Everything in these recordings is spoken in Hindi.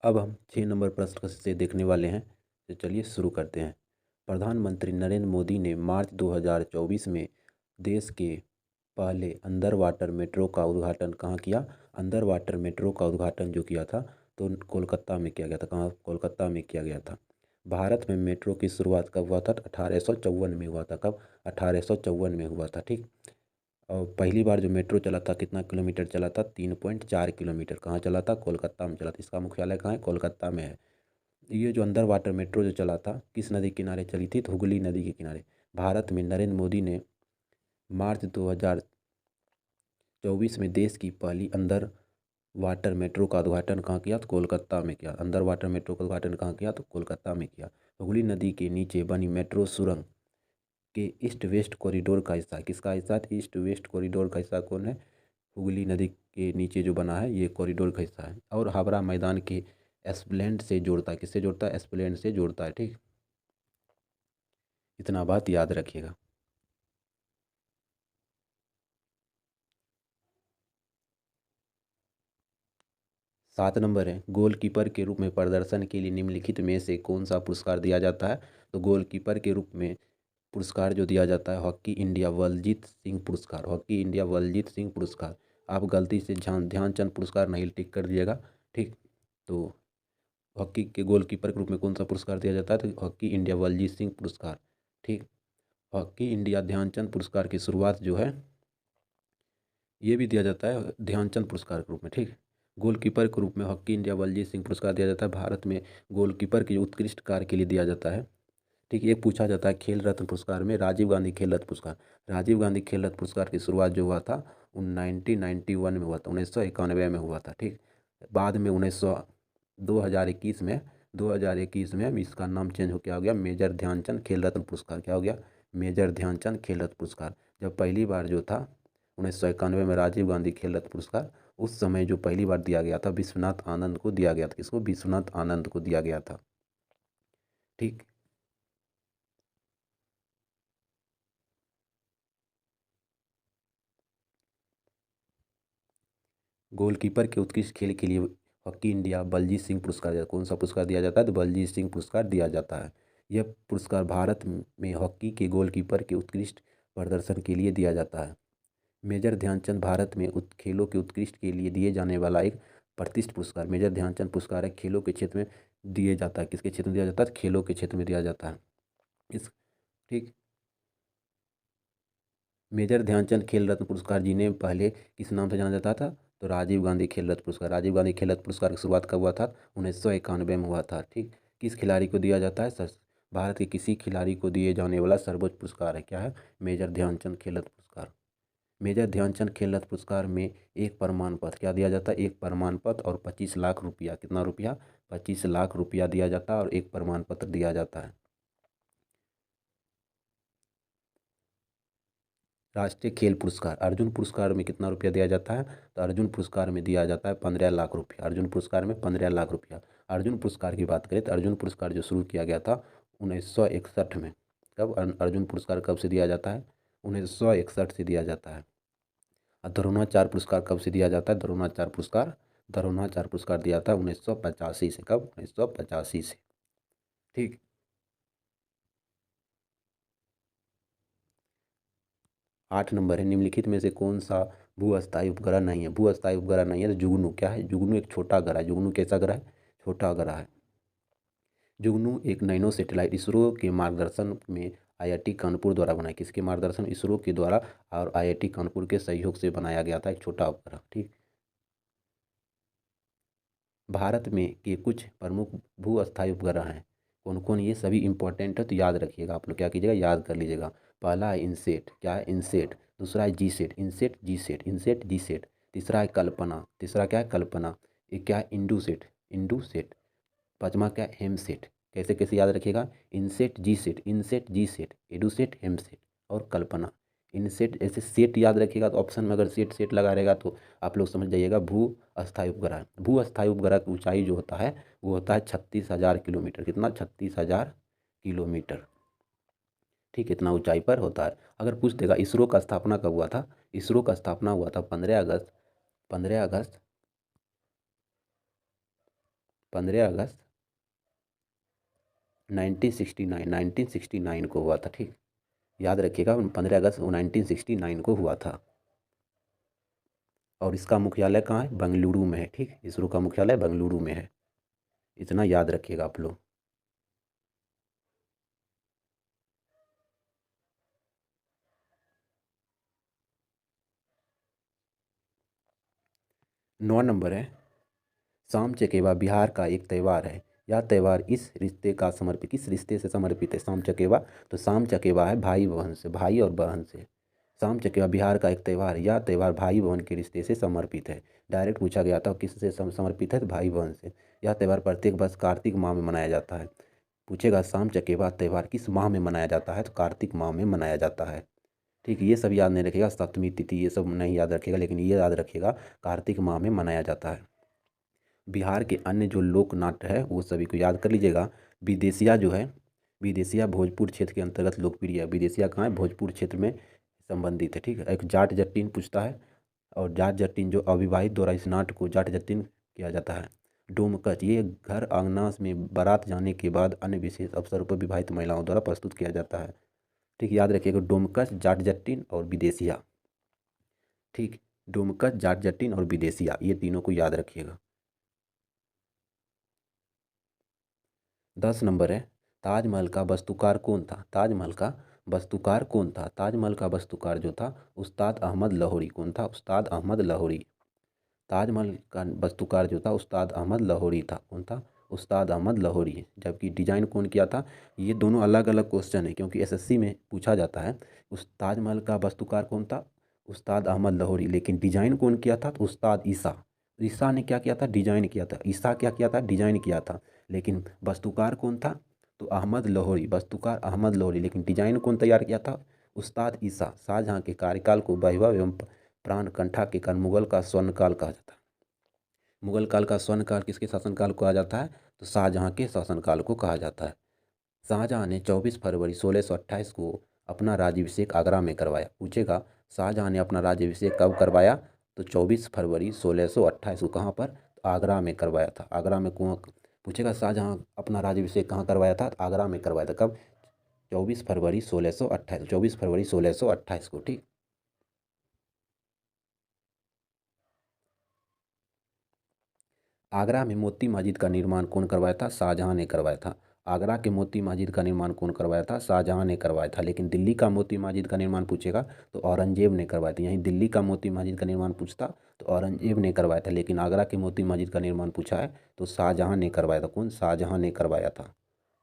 अब हम 6 नंबर प्रश्न से देखने वाले हैं। तो चलिए शुरू करते हैं। प्रधानमंत्री नरेंद्र मोदी ने मार्च 2024 में देश के पहले अंडर वाटर मेट्रो का उद्घाटन कहाँ किया? अंडर वाटर मेट्रो का उद्घाटन जो किया था तो कोलकाता में किया गया था। कहाँ? कोलकाता में किया गया था। भारत में मेट्रो की शुरुआत कब हुआ था? 1854 में हुआ था। कब? 1854 में हुआ था। ठीक। और पहली बार जो मेट्रो चला था कितना किलोमीटर चला था? 3.4 किलोमीटर। कहाँ चला था? कोलकाता में चला था। इसका मुख्यालय कहाँ है? कोलकाता में है। ये जो अंडर वाटर मेट्रो जो चला था किस नदी के किनारे चली थी? तो हुगली नदी के किनारे। भारत में नरेंद्र मोदी ने मार्च 2024 में देश की पहली अंडर वाटर मेट्रो का उद्घाटन कहाँ किया? तो कोलकाता में किया। अंडर वाटर मेट्रो का उद्घाटन कहाँ किया? तो कोलकाता में किया। हुगली नदी के नीचे बनी मेट्रो सुरंग के ईस्ट वेस्ट कॉरिडोर का हिस्सा। किसका हिस्सा है? ईस्ट वेस्ट कॉरिडोर का हिस्सा कौन है? हुगली नदी के नीचे जो बना है ये कॉरिडोर का हिस्सा है। और हावड़ा मैदान के एस्प्लेंड से जोड़ता है। किससे जोड़ता है? एस्प्लेंड से जोड़ता है। ठीक, इतना बात याद रखिएगा। सात नंबर है, गोलकीपर के रूप में प्रदर्शन के लिए निम्नलिखित में से कौन सा पुरस्कार दिया जाता है? तो गोलकीपर के रूप में पुरस्कार जो दिया जाता है हॉकी इंडिया बलजीत सिंह पुरस्कार। हॉकी इंडिया बलजीत सिंह पुरस्कार। आप गलती से ध्यानचंद पुरस्कार नहीं टिक कर दिएगा। ठीक, तो हॉकी के गोलकीपर के रूप में कौन सा पुरस्कार दिया जाता है? तो हॉकी इंडिया बलजीत सिंह पुरस्कार। ठीक, हॉकी इंडिया ध्यानचंद पुरस्कार की शुरुआत जो है ये भी दिया जाता है ध्यानचंद पुरस्कार के रूप में। ठीक, गोलकीपर के रूप में हॉकी इंडिया बलजीत सिंह पुरस्कार दिया जाता है। भारत में गोलकीपर के उत्कृष्ट कार्य के लिए दिया जाता है। ठीक, एक पूछा जाता है खेल रत्न पुरस्कार में राजीव गांधी खेल रत्न पुरस्कार। राजीव गांधी खेल रत्न पुरस्कार की शुरुआत जो हुआ था 1991 में हुआ था, 1991 में हुआ था। ठीक, बाद में 2021 में 2021 में इसका नाम चेंज हो क्या हो गया? मेजर ध्यानचंद खेल रत्न पुरस्कार। क्या हो गया? मेजर ध्यानचंद खेल रत्न पुरस्कार। जब पहली बार जो था 1991 में राजीव गांधी खेल रत्न पुरस्कार, उस समय जो पहली बार दिया गया था विश्वनाथ आनंद को दिया गया था। किसको? विश्वनाथ आनंद को दिया गया था। ठीक, गोलकीपर के उत्कृष्ट खेल के लिए हॉकी इंडिया बलजीत सिंह पुरस्कार कौन सा पुरस्कार दिया जाता है? तो बलजीत सिंह पुरस्कार दिया जाता है। यह पुरस्कार भारत में हॉकी के गोलकीपर के उत्कृष्ट प्रदर्शन के लिए दिया जाता है। मेजर ध्यानचंद भारत में खेलों के उत्कृष्ट के लिए दिए जाने वाला एक प्रतिष्ठित पुरस्कार। मेजर ध्यानचंद पुरस्कार है खेलों के क्षेत्र में दिए जाता है। किसके क्षेत्र में दिया जाता है? खेलों के क्षेत्र में दिया जाता है। इस ठीक, मेजर ध्यानचंद खेल रत्न पुरस्कार जिन्हें पहले किस नाम से जाना जाता था? तो राजीव गांधी खेल रत्न पुरस्कार। राजीव गांधी खेल रत्न पुरस्कार की शुरुआत कब हुआ था? 1991 में हुआ था। ठीक, किस खिलाड़ी को दिया जाता है? भारत के किसी खिलाड़ी को दिए जाने वाला सर्वोच्च पुरस्कार है। क्या है? मेजर ध्यानचंद खेल रत्न पुरस्कार। मेजर ध्यानचंद खेल रत्न पुरस्कार में एक प्रमाण पत्र क्या दिया जाता है? एक प्रमाण पत्र और 25 लाख रुपया। कितना रुपया? 25 लाख रुपया दिया जाता है और एक प्रमाण पत्र दिया जाता है। राष्ट्रीय खेल पुरस्कार अर्जुन पुरस्कार में कितना रुपया दिया जाता है? तो अर्जुन पुरस्कार में दिया जाता है 15 लाख रुपया। अर्जुन पुरस्कार में 15 लाख रुपया। अर्जुन पुरस्कार की बात करें तो अर्जुन पुरस्कार जो शुरू किया गया था 1961 में। कब? अर्जुन पुरस्कार कब से दिया जाता है? 1961 से दिया जाता है। और द्रोणाचार्य पुरस्कार कब से दिया जाता है? द्रोणाचार्य पुरस्कार दिया था 1985 से। कब? 1985 से। ठीक, 8 नंबर है, निम्नलिखित में से कौन सा भू अस्थायी उपग्रह नहीं है? भू अस्थायी उपग्रह नहीं है तो जुगनू। क्या है? जुगनू एक छोटा ग्रह है। जुगनू कैसा ग्रह है? छोटा ग्रह है। जुगनू एक नैनो सेटेलाइट इसरो के मार्गदर्शन में आईआईटी कानपुर द्वारा बनाया। किसके मार्गदर्शन? इसरो के द्वारा और आईआईटी कानपुर के सहयोग से बनाया गया था एक छोटा उपग्रह। ठीक, भारत में के कुछ प्रमुख भू अस्थायी उपग्रह हैं। कौन कौन? ये सभी इंपॉर्टेंट है तो याद रखिएगा। आप लोग क्या कीजिएगा? याद कर लीजिएगा। पहला है इनसेट। क्या है? इनसेट। दूसरा है GSAT. INSAT GSAT INSAT GSAT. तीसरा है कल्पना। तीसरा क्या है? कल्पना। ये क्या है? इंडूसेट। इंडूसेट। पांचवा क्या है? हेमसेट। कैसे कैसे याद रखिएगा? इनसेट जी सेट एडुसेट हेमसेट और कल्पना। इनसेट ऐसे सेट याद रखिएगा तो ऑप्शन में अगर सेट सेट लगा रहेगा तो आप लोग समझ जाइएगा भू अस्थायी उपग्रह। भू अस्थायी उपग्रह की ऊंचाई जो होता है वो होता है 36,000 किलोमीटर। कितना? 36,000 किलोमीटर। ठीक, इतना ऊंचाई पर होता है। अगर पूछ देगा इसरो का स्थापना कब हुआ था? इसरो का स्थापना हुआ था 15 अगस्त 15 अगस्त 1969 को हुआ था। ठीक, याद रखिएगा 15 अगस्त 1969 को हुआ था। और इसका मुख्यालय कहाँ है? बेंगलुरु में है। ठीक, इसरो का मुख्यालय बेंगलुरु में है, इतना याद रखिएगा आप लोग। नौ नंबर है, शाम चकेवा बिहार का एक त्यौहार है। यह त्यौहार इस रिश्ते का समर्पित, किस रिश्ते से समर्पित है? शाम चकेवा, तो शाम चकेवा है भाई बहन से, भाई और बहन से। शाम चकेवा बिहार का एक त्यौहार है, यह त्यौहार भाई बहन के रिश्ते से समर्पित है। डायरेक्ट पूछा गया था किससे समर्पित है, तो भाई बहन से। यह त्यौहार प्रत्येक वर्ष कार्तिक माह में मनाया जाता है। पूछेगा शाम चकेवा त्यौहार किस माह में मनाया जाता है, तो कार्तिक माह में मनाया जाता है। ठीक, ये सब याद नहीं रखिएगा, सप्तमी तिथि ये सब नहीं याद रखिएगा, लेकिन ये याद रखिएगा कार्तिक माह में मनाया जाता है। बिहार के अन्य जो लोक नाट्य है वो सभी को याद कर लीजिएगा। विदेशिया जो है, विदेशिया भोजपुर क्षेत्र के अंतर्गत लोकप्रिय है। विदेशिया कहाँ है? भोजपुर क्षेत्र में संबंधित है। ठीक है, एक जाट जट्टीन पूछता है, और जाट जट्टीन जो अविवाहित द्वारा इस नाट्य को जाट जट्टीन किया जाता है। डोमकच, ये घर आंगना में बारात जाने के बाद अन्य विशेष अवसरों पर विवाहित महिलाओं द्वारा प्रस्तुत किया जाता है। ठीक, याद रखिएगा डोमकच, जाट जट्टीन और विदेशिया। ठीक, डोमकच, जाट जट्टीन और विदेशिया, ये तीनों को याद रखिएगा। 10 नंबर है, ताजमहल का वास्तुकार कौन था? ताजमहल का वास्तुकार कौन था? ताजमहल का वास्तुकार जो था उस्ताद अहमद लाहौरी। कौन था? उस्ताद अहमद लाहौरी। ताजमहल का वास्तुकार जो था उस्ताद अहमद लाहौरी था। कौन था? उस्ताद अहमद लाहौरी। जबकि डिजाइन कौन किया था? ये दोनों अलग अलग क्वेश्चन है, क्योंकि एसएससी में पूछा जाता है। उस ताजमहल का वास्तुकार कौन था? उस्ताद अहमद लाहौरी। लेकिन डिजाइन कौन किया था? तो उस्ताद ईसा। ईसा ने क्या किया था? डिजाइन किया था। ईसा क्या किया था? डिजाइन किया था। लेकिन वास्तुकार कौन था? तो अहमद लाहौरी, वास्तुकार अहमद लाहौरी। लेकिन डिजाइन कौन तैयार किया था? उस्ताद ईसा। शाहजहाँ के कार्यकाल को वैभव एवं प्राण कंठा के कारण मुगल का स्वर्णकाल कहा जाता है। मुगल काल का स्वर्णकाल किसके शासनकाल को कहा जाता है? तो शाहजहाँ के शासनकाल को कहा जाता है। शाहजहाँ ने 24 फरवरी 1628 को अपना राज्याभिषेक आगरा में करवाया। पूछेगा शाहजहाँ ने अपना राज्याभिषेक कब करवाया? तो 24 फरवरी 1628 को। कहाँ पर? तो आगरा में करवाया था। आगरा में कुआं। पूछेगा शाहजहाँ अपना राज्याभिषेक कहाँ करवाया था? तो आगरा में करवाया था। कब? 24 फरवरी 1628, 24 फरवरी 1628 को। ठीक, आगरा में मोती मस्जिद का निर्माण कौन करवाया था? शाहजहाँ ने करवाया था। आगरा के मोती मस्जिद का निर्माण कौन करवाया था? शाहजहाँ ने करवाया था। लेकिन दिल्ली का मोती मस्जिद का निर्माण पूछेगा तो औरंगजेब ने करवाया था। यहीं दिल्ली का मोती मस्जिद का निर्माण पूछता तो औरंगजेब ने करवाया था। लेकिन आगरा के मोती मस्जिद का निर्माण पूछा है तो शाहजहाँ ने करवाया था। कौन? शाहजहाँ ने करवाया था।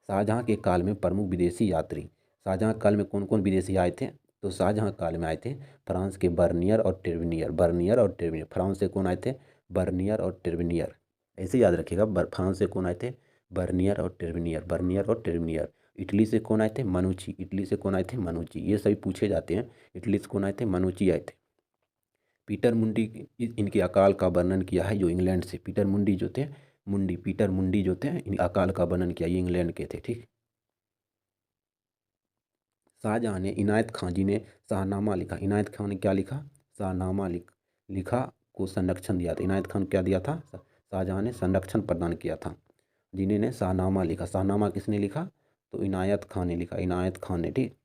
शाहजहाँ के काल में प्रमुख विदेशी यात्री, शाहजहाँ काल में कौन कौन विदेशी आए थे? तो शाहजहाँ काल में आए थे फ्रांस के बर्नियर और टेरविनियर। बर्नियर और टेरविनियर। फ्रांस से कौन आए थे? बर्नियर और टेरविनियर। ऐसे याद रखिएगा, फ्रांस से कौन आए थे? बर्नियर और टेरविनियर, बर्नियर और टेरविनियर। इटली से कौन आए थे? मनुची। इटली से कौन आए थे? मनुची। ये सभी पूछे जाते हैं। इटली से कौन आए थे? मनुची आए थे। पीटर मुंडी, इनके अकाल का वर्णन किया है जो इंग्लैंड से। पीटर मुंडी जो थे, मुंडी, पीटर मुंडी जो थे, इन अकाल का वर्णन किया, ये इंग्लैंड के थे। ठीक, शाहजहाँ ने, इनायत खां जी ने शाहनामा लिखा। इनायत खान ने क्या लिखा? शाहनामा लिखा को संरक्षण दिया था। इनायत खान क्या दिया था? शाहजहाँ ने संरक्षण प्रदान किया था। जिन्हें ने शाहनामा लिखा। शाहनामा किसने लिखा? तो इनायत खान ने लिखा, इनायत खान ने। ठीक,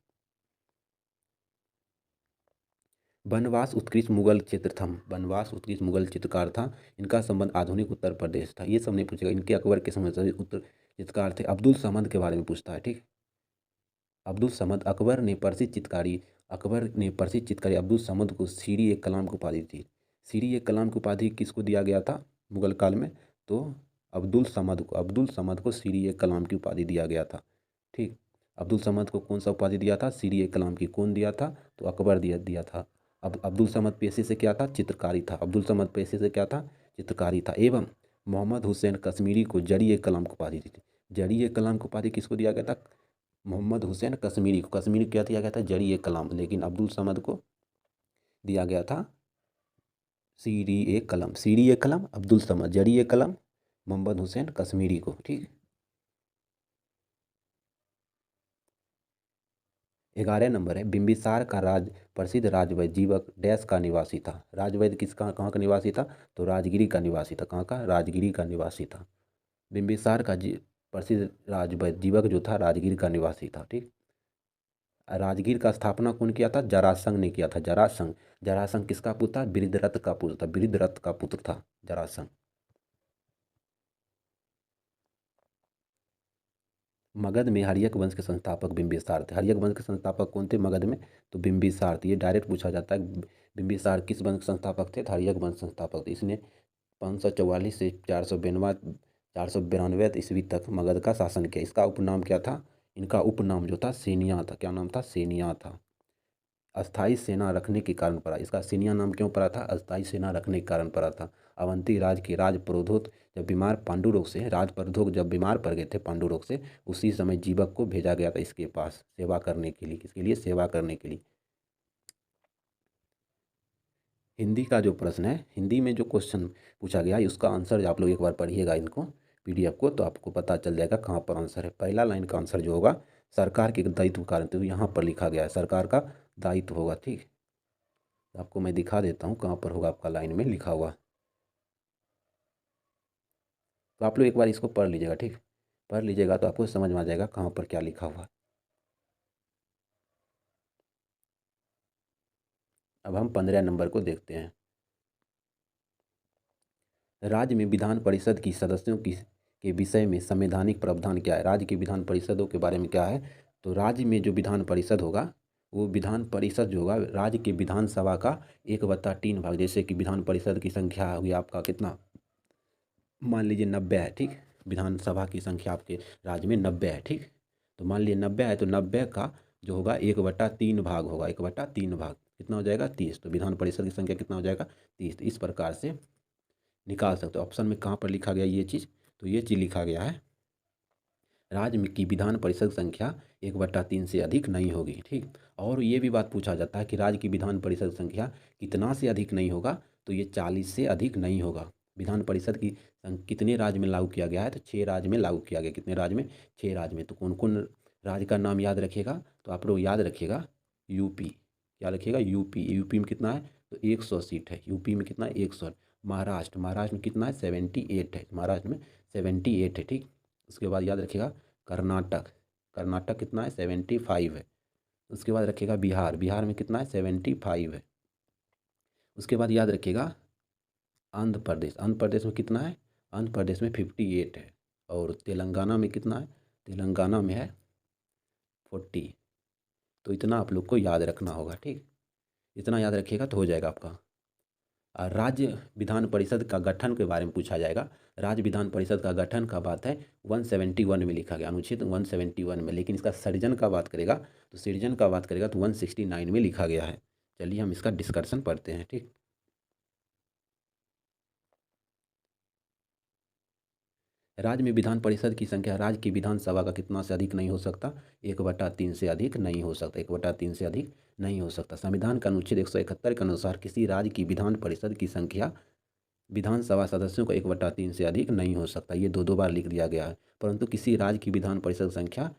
बनवास उत्कृष्ट मुगल चित्र था। बनवास उत्कृष्ट मुगल चित्रकार था। इनका संबंध आधुनिक उत्तर प्रदेश था। ये सब नहीं पूछेगा। इनके अकबर के समय से उत्तर चित्रकार थे। अब्दुल समद के बारे में पूछता है। ठीक, अब्दुल समद, अकबर ने प्रसिद्ध चित्रकारी अब्दुल समद को सीरी ए कलाम की उपाधि दी। सीरी ए कलाम की उपाधि किसको दिया गया था मुगल काल में? तो अब्दुल समद को, अब्दुल समद को सीरी ए कलाम की उपाधि दिया गया था। ठीक, अब्दुल समद को कौन सा उपाधि दिया था? सीरी ए कलाम की। कौन दिया था? तो अकबर दिया था। अब अब्दुल समद पेशे से क्या था? चित्रकारी था। अब्दुल समद पेशे से क्या था? चित्रकारी था। एवं मोहम्मद हुसैन कश्मीरी को जरी ए कलाम की उपाधि दी थी। जरी ए कलाम की उपाधि किसको दिया गया था? मोहम्मद हुसैन कश्मीरी को। कश्मीरी क्या दिया गया था? जरी ए कलाम। लेकिन अब्दुल समद को दिया गया था सीरी ए कलम। सीरी ए कलम अब्दुल समद, जरी ए कलम मोहम्मद हुसैन कश्मीरी को। ठीक, 11 नंबर है, बिंबिसार का प्रसिद्ध राजवैद्य जीवक डैश का निवासी था। राजवैद्य किसका, कहाँ का निवासी था? तो राजगिरी का निवासी था। कहाँ का? राजगिरी का निवासी था। बिंबिसार का प्रसिद्ध जीवक जो था राजगीर का निवासी था। ठीक, राजगीर का स्थापना कौन किया था? जरासंध ने किया था। जरासंध। जरासंध किसका पुत्र था? बृहद्रथ का पुत्र था। बृहद्रथ का पुत्र था जरासंध। मगध में हर्यक वंश के संस्थापक बिंबिसार थे। हर्यक वंश के संस्थापक कौन थे मगध में? तो बिंबिसार थे। ये डायरेक्ट पूछा जाता है, बिंबिसार किस वंश के संस्थापक थे? तो हर्यक वंश संस्थापक थे। इसने 544 से 492 ईस्वी तक मगध का शासन किया। इसका उपनाम क्या था? इनका उपनाम जो था सेनिया था। क्या नाम था? सेनिया था। अस्थाई सेना रखने के कारण पड़ा। इसका सेनिया नाम क्यों पड़ा था? अस्थाई सेना रखने के कारण पड़ा था। अवंती राज के राज प्रद्योत जब बीमार पांडु रोग से राज प्रद्योत जब बीमार पड़ गए थे पांडु रोग से, उसी समय जीवक को भेजा गया था इसके पास सेवा करने के लिए। किसके लिए? सेवा करने के लिए। हिंदी का जो प्रश्न है, हिंदी में जो क्वेश्चन पूछा गया है, उसका आंसर आप लोग एक बार पढ़िएगा इनको पीडीएफ को, तो आपको पता चल जाएगा कहाँ पर आंसर है। पहला लाइन का आंसर जो होगा सरकार के दायित्व कारण, तो यहाँ पर लिखा गया है सरकार का दायित्व होगा। ठीक, आपको मैं दिखा देता हूँ कहाँ पर होगा आपका लाइन में लिखा हुआ। तो आप लोग एक बार इसको पढ़ लीजिएगा। ठीक, पढ़ लीजिएगा तो आपको समझ में आ जाएगा कहाँ पर क्या लिखा हुआ है। अब हम 15 नंबर को देखते हैं। राज्य में विधान परिषद की सदस्यों की के विषय में संवैधानिक प्रावधान क्या है? राज्य की विधान परिषदों के बारे में क्या है? तो राज्य में जो विधान परिषद होगा, वो विधान परिषद जो होगा राज्य के विधानसभा का 1/3 भाग। जैसे कि विधान परिषद की संख्या होगी आपका कितना, मान लीजिए 90 है। ठीक, विधानसभा की संख्या आपके राज्य में 90 है। ठीक, तो मान लीजिए 90 है, तो 90 का जो होगा 1/3 भाग होगा। 1/3 भाग कितना हो जाएगा? 30। तो विधान परिषद की संख्या कितना हो जाएगा? 30। तो इस प्रकार से निकाल सकते हो। ऑप्शन में कहाँ पर लिखा गया ये चीज़? तो ये चीज़ लिखा गया है राज्य में की विधान परिषद संख्या 1/3 से अधिक नहीं होगी। ठीक, और ये भी बात पूछा जाता है कि राज्य की विधान परिषद संख्या कितना से अधिक नहीं होगा? तो ये 40 से अधिक नहीं होगा। विधान परिषद की कितने राज्य में लागू किया गया है? तो 6 राज्य में लागू किया गया। कितने राज्य में? 6 राज्य में। तो कौन कौन राज्य का नाम याद रखिएगा? तो आप लोग याद रखिएगा यूपी। क्या रखिएगा? यूपी। यूपी में कितना है? तो 100 सीट है। यूपी में कितना है? 100। महाराष्ट्र। महाराष्ट्र में कितना है? 78 है। महाराष्ट्र में 78 है। ठीक, उसके बाद याद रखिएगा कर्नाटक। कर्नाटक कितना है? 75 है। उसके बाद रखिएगा बिहार। बिहार में कितना है? 75 है। उसके बाद याद रखिएगा आंध्र प्रदेश। आंध्र प्रदेश में कितना है? आंध्र प्रदेश में 58 है। और तेलंगाना में कितना है? तेलंगाना में है 40। तो इतना आप लोग को याद रखना होगा। ठीक, इतना याद रखिएगा तो हो जाएगा आपका। राज्य विधान परिषद का गठन के बारे में पूछा जाएगा। राज्य विधान परिषद का गठन का बात है 171 में लिखा गया, अनुच्छेद 171 में। लेकिन इसका सृजन का बात करेगा तो सृजन का बात करेगा तो 169 में लिखा गया है। चलिए हम इसका डिस्कशन पढ़ते हैं। ठीक, राज्य में विधान परिषद की संख्या राज्य की विधानसभा का कितना से अधिक नहीं हो सकता? 1/3 से अधिक नहीं हो सकता। 1/3 से अधिक नहीं हो सकता। संविधान का अनुच्छेद 171 के अनुसार किसी राज्य की विधान परिषद की संख्या विधानसभा सदस्यों का 1/3 से अधिक नहीं हो सकता। ये दो दो बार लिख दिया गया है। परंतु किसी राज्य की विधान परिषद संख्या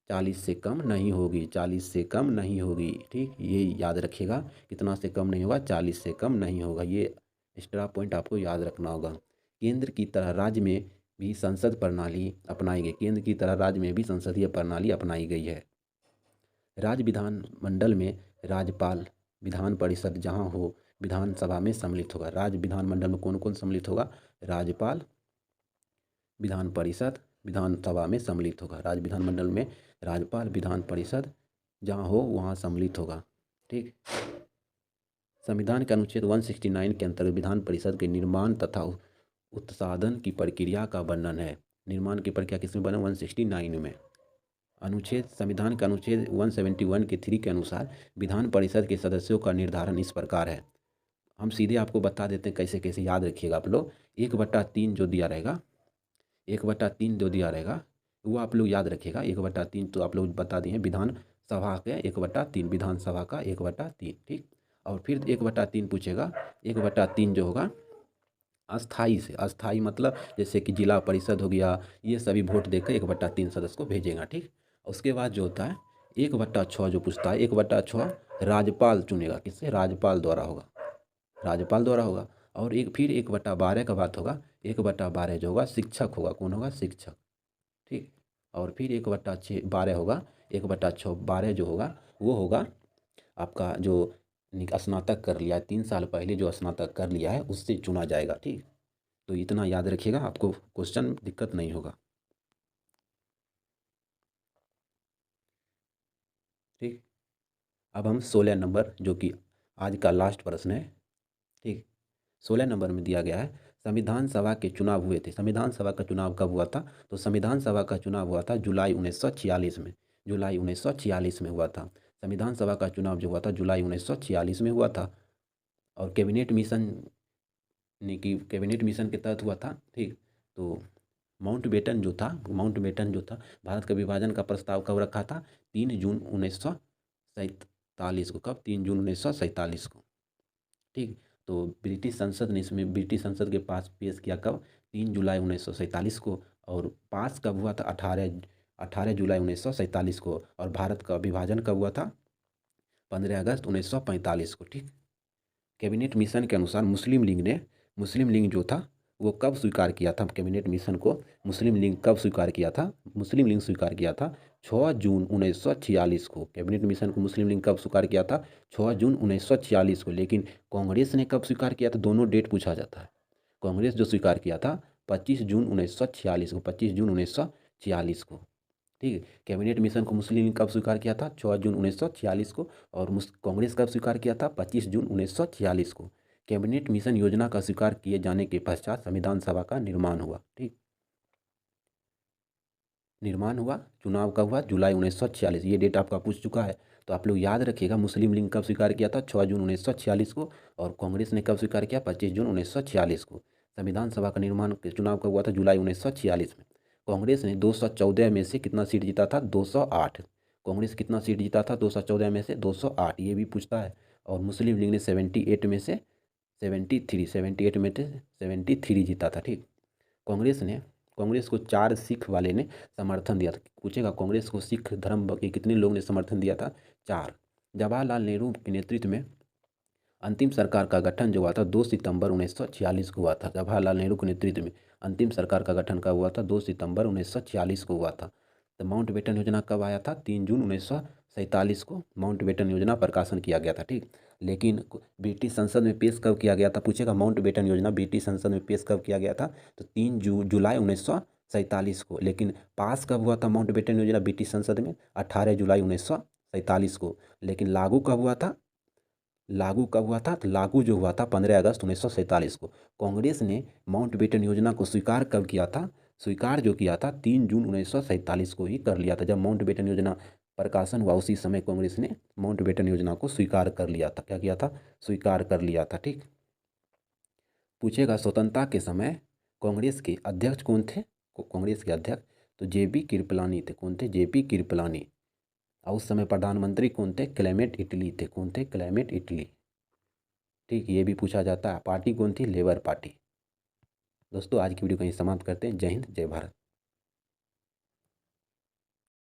40 से कम नहीं होगी। 40 से कम नहीं होगी। ठीक, ये याद रखिएगा। कितना से कम नहीं होगा? 40 से कम नहीं होगा। ये एक्स्ट्रा पॉइंट आपको याद रखना होगा। केंद्र की तरह राज्य में भी संसद प्रणाली अपनाई गई। केंद्र की तरह राज्य में भी संसदीय प्रणाली अपनाई गई है। राज्य विधानमंडल में राज्यपाल विधान परिषद जहाँ हो विधानसभा में सम्मिलित होगा। राज्य विधानमंडल में कौन कौन सम्मिलित होगा? राज्यपाल विधान परिषद विधानसभा में सम्मिलित होगा। राज्य विधानमंडल में राज्यपाल विधान परिषद जहाँ हो वहाँ सम्मिलित होगा। ठीक, संविधान के अनुच्छेद 169 के अंतर्गत विधान परिषद के निर्माण तथा उत्साधन की प्रक्रिया का वर्णन है। निर्माण की प्रक्रिया किसमें बना? 169 में। अनुच्छेद संविधान का अनुच्छेद 171 के 3 के अनुसार विधान परिषद के सदस्यों का निर्धारण इस प्रकार है। हम सीधे आपको बता देते हैं कैसे कैसे याद रखिएगा आप लोग। 1/3 जो दिया रहेगा, 1/3 जो दिया रहेगा वो आप लोग याद रखिएगा। 1/3 तो आप लोग बता दिए विधान सभा के 1/3 विधानसभा का 1/3। ठीक, और फिर 1/3 पूछेगा। 1/3 जो होगा अस्थाई से, अस्थाई मतलब जैसे कि जिला परिषद हो गया, ये सभी वोट देकर 1/3 सदस्य को भेजेगा। ठीक, उसके बाद जो होता है 1/6 जो पूछता है, 1/6 राज्यपाल चुनेगा। किससे? राज्यपाल द्वारा होगा। राज्यपाल द्वारा होगा। और एक फिर 1/12 का बात होगा। 1/12 जो होगा शिक्षक होगा, कौन होगा? शिक्षक। ठीक। और फिर 1/6 12 होगा। 1/6 12 जो होगा वो होगा आपका जो स्नातक कर लिया है, 3 साल पहले जो स्नातक कर लिया है उससे चुना जाएगा। ठीक। तो इतना याद रखिएगा, आपको क्वेश्चन दिक्कत नहीं होगा। ठीक। अब हम 16 नंबर, जो कि आज का लास्ट प्रश्न है। ठीक। 16 नंबर में दिया गया है, संविधान सभा के चुनाव हुए थे। संविधान सभा का चुनाव कब हुआ था? तो संविधान सभा का चुनाव हुआ था जुलाई 1946 में। जुलाई 1946 में हुआ था। संविधान सभा का चुनाव जो हुआ था जुलाई 1946 में हुआ था। और कैबिनेट मिशन ने की कैबिनेट मिशन के तहत हुआ था। ठीक। तो माउंटबेटन जो था, भारत का विभाजन का प्रस्ताव कब रखा था? 3 जून 1947 को। कब? 3 जून 1947 को। ठीक। तो ब्रिटिश संसद के पास पेश किया कब? 3 जुलाई 1947 को। और पास कब हुआ था? 18 जुलाई 1947 को। और भारत का विभाजन कब हुआ था? 15 अगस्त 1945 को। ठीक। कैबिनेट मिशन के अनुसार मुस्लिम लीग जो था वो कब स्वीकार किया था? कैबिनेट मिशन को मुस्लिम लीग कब स्वीकार किया था? मुस्लिम लीग स्वीकार किया था 6 जून 1946 को। कैबिनेट मिशन को मुस्लिम लीग कब स्वीकार किया था? 6 जून 1946 को। लेकिन कांग्रेस ने कब स्वीकार किया था? दोनों डेट पूछा जाता है। कांग्रेस जो स्वीकार किया था 25 जून 1946 को। 25 जून 1946 को। ठीक है। कैबिनेट मिशन को मुस्लिम लीग कब स्वीकार किया था? 6 जून 1946 को। और कांग्रेस कब स्वीकार किया था? 25 जून 1946 को। कैबिनेट मिशन योजना का स्वीकार किए जाने के पश्चात संविधान सभा का निर्माण हुआ। ठीक। निर्माण हुआ। चुनाव कब हुआ? जुलाई 1946। ये डेट आपका पूछ चुका है, तो आप लोग याद रखिएगा। मुस्लिम लीग कब स्वीकार किया था? 6 जून 1946 को। और कांग्रेस ने कब स्वीकार किया? 25 जून 1946 को। संविधान सभा का निर्माण चुनाव कब हुआ था? जुलाई 1946 में। कांग्रेस ने 214 में से कितना सीट जीता था? 208। कांग्रेस कितना सीट जीता था? 214 में से 208, ये भी पूछता है। और मुस्लिम लीग ने 78 में से 78 में से 73 जीता था। ठीक। कांग्रेस को 4 सिख वाले ने समर्थन दिया था। पूछेगा कांग्रेस को सिख धर्म के कितने लोग ने समर्थन दिया था? 4। जवाहरलाल नेहरू के नेतृत्व में अंतिम सरकार का गठन जो हुआ था 2 सितंबर 1946 को हुआ था। जवाहरलाल नेहरू के नेतृत्व में अंतिम सरकार का गठन कब हुआ था? 2 सितंबर 1946 को हुआ था। तो माउंटबेटन योजना कब आया था? 3 जून 1947 को माउंटबेटन योजना प्रकाशन किया गया था। ठीक। लेकिन ब्रिटिश संसद में पेश कब किया गया था? पूछेगा माउंटबेटन योजना ब्रिटिश संसद में पेश कब किया गया था? तो 3 जुलाई 1947 को। लेकिन पास कब हुआ था माउंटबेटन योजना ब्रिटिश संसद में? 18 जुलाई 1947 को। लेकिन लागू कब हुआ था? तो लागू जो हुआ था 15 अगस्त 1947 को। कांग्रेस ने माउंटबेटन योजना को स्वीकार कब किया था? स्वीकार जो किया था 3 जून 1947 को ही कर लिया था। जब माउंटबेटन योजना प्रकाशन हुआ उसी समय कांग्रेस ने माउंटबेटन योजना को स्वीकार कर लिया था। क्या किया था? स्वीकार कर लिया था। ठीक। पूछेगा स्वतंत्रता के समय कांग्रेस के अध्यक्ष कौन थे? कांग्रेस के अध्यक्ष तो JP कृपलानी थे। कौन थे? JP कृपलानी। और उस समय प्रधानमंत्री कौन थे? क्लेमेंट इटली थे। कौन थे? Clement Italy. ठीक। ये भी पूछा जाता है। पार्टी कौन थी? Labour party. दोस्तों आज की वीडियो कहीं समाप्त करते हैं। जय हिंद, जय भारत।